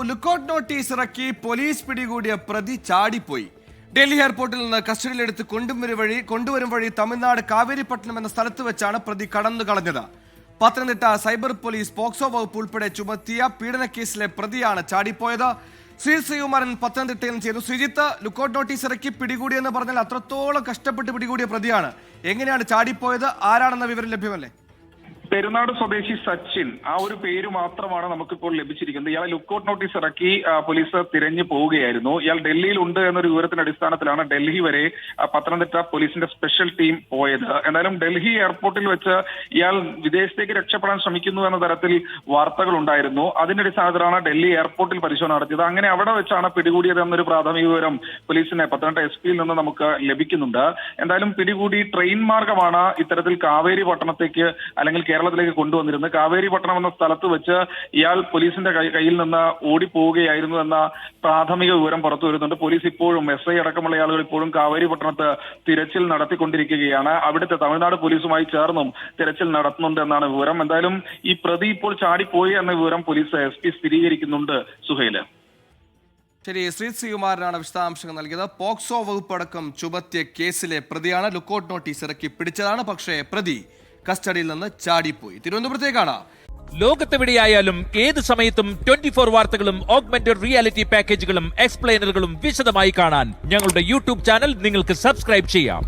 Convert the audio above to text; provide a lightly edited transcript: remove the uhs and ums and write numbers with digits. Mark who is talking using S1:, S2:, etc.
S1: Lookout notice ഇറക്കി police പിടികൂടിയ പ്രതി ചാടിപ്പോയി. ഡൽഹി എയർപോർട്ടിൽ നിന്ന് കസ്റ്റഡിയിലെടുത്ത് കൊണ്ടുവരും വഴി തമിഴ്നാട് കാവേരിപട്ടണം എന്ന സ്ഥലത്ത് വെച്ചാണ് പ്രതി കടന്നു കളഞ്ഞത്. പത്തനംതിട്ട സൈബർ പോലീസ് പോക്സോ വകുപ്പ് ഉൾപ്പെടെ ചുമത്തിയ പീഡനക്കേസിലെ പ്രതിയാണ് ചാടിപ്പോയത്. ശ്രീകുമാരൻ പത്തനംതിട്ടയിൽ ചേർന്നു. ശ്രീജിത്ത്, ലുക്കൌട്ട് നോട്ടീസ് ഇറക്കി പിടികൂടിയെന്ന് പറഞ്ഞാൽ അത്രത്തോളം കഷ്ടപ്പെട്ട് പിടികൂടിയ പ്രതിയാണ്. എങ്ങനെയാണ് ചാടിപ്പോയത്? ആരാണെന്ന വിവരം ലഭ്യമല്ലേ?
S2: പെരുന്നാട് സ്വദേശി സച്ചിൻ, ആ ഒരു പേര് മാത്രമാണ് നമുക്കിപ്പോൾ ലഭിച്ചിരിക്കുന്നത്. ഇയാളെ ലുക്കൌട്ട് നോട്ടീസ് ഇറക്കി പോലീസ് തിരഞ്ഞു പോവുകയായിരുന്നു. ഇയാൾ ഡൽഹിയിൽ ഉണ്ട് എന്നൊരു വിവരത്തിന്റെ അടിസ്ഥാനത്തിലാണ് ഡൽഹി വരെ പത്തനംതിട്ട പോലീസിന്റെ സ്പെഷ്യൽ ടീം പോയത്. എന്തായാലും ഡൽഹി എയർപോർട്ടിൽ വെച്ച് ഇയാൾ വിദേശത്തേക്ക് രക്ഷപ്പെടാൻ ശ്രമിക്കുന്നു എന്ന തരത്തിൽ വാർത്തകൾ ഉണ്ടായിരുന്നു. അതിന്റെ അടിസ്ഥാനത്തിലാണ് ഡൽഹി എയർപോർട്ടിൽ പരിശോധന നടത്തിയത്. അങ്ങനെ അവിടെ വെച്ചാണ് പിടികൂടിയത് എന്നൊരു പ്രാഥമിക വിവരം പോലീസിനെ പത്തനംതിട്ട SP നിന്ന് നമുക്ക് ലഭിക്കുന്നുണ്ട്. എന്തായാലും പിടികൂടി ട്രെയിൻ മാർഗമാണ് ഇത്തരത്തിൽ കാവേരി പട്ടണത്തേക്ക് അല്ലെങ്കിൽ കേരളത്തിലേക്ക് കൊണ്ടുവന്നിരുന്നത്. കാവേരിപട്ടണം എന്ന സ്ഥലത്ത് വെച്ച് ഇയാൾ പോലീസിന്റെ കയ്യിൽ നിന്ന് ഓടിപ്പോവുകയായിരുന്നു എന്ന പ്രാഥമിക വിവരം പുറത്തു വരുന്നുണ്ട്. പോലീസ് ഇപ്പോഴും SI അടക്കമുള്ള ആളുകൾ ഇപ്പോഴും കാവേരിപട്ടണത്ത് തിരച്ചിൽ നടത്തിക്കൊണ്ടിരിക്കുകയാണ്. അവിടുത്തെ തമിഴ്നാട് പോലീസുമായി ചേർന്നും തിരച്ചിൽ നടത്തുന്നുണ്ട് എന്നാണ് വിവരം. എന്തായാലും ഈ പ്രതി ഇപ്പോൾ ചാടിപ്പോയി എന്ന വിവരം പോലീസ് SP സ്ഥിരീകരിക്കുന്നുണ്ട്. സുഹൈല്.
S1: ശരി, ശ്രീകുമാരനാണ് വിശദാംശങ്ങൾ നൽകിയത്. പോക്സോ വകുപ്പ് അടക്കം ചുമത്തിയ കേസിലെ പ്രതിയാണ്. ലുക്കൌട്ട് നോട്ടീസ് ഇറക്കി പിടിച്ചതാണ്, പക്ഷേ പ്രതി കസ്റ്റഡിയിൽ നിന്ന് ചാടിപ്പോയി. തിരുവനന്തപുരത്തേക്കാണ്.
S3: ലോകത്തെവിടെയായാലും ഏത് സമയത്തും 24 വാർത്തകളും ഓഗ്മെന്റഡ് റിയാലിറ്റി പാക്കേജുകളും എക്സ്പ്ലെയിനറുകളും വിശദമായി കാണാൻ ഞങ്ങളുടെ YouTube ചാനൽ നിങ്ങൾക്ക് സബ്സ്ക്രൈബ് ചെയ്യാം.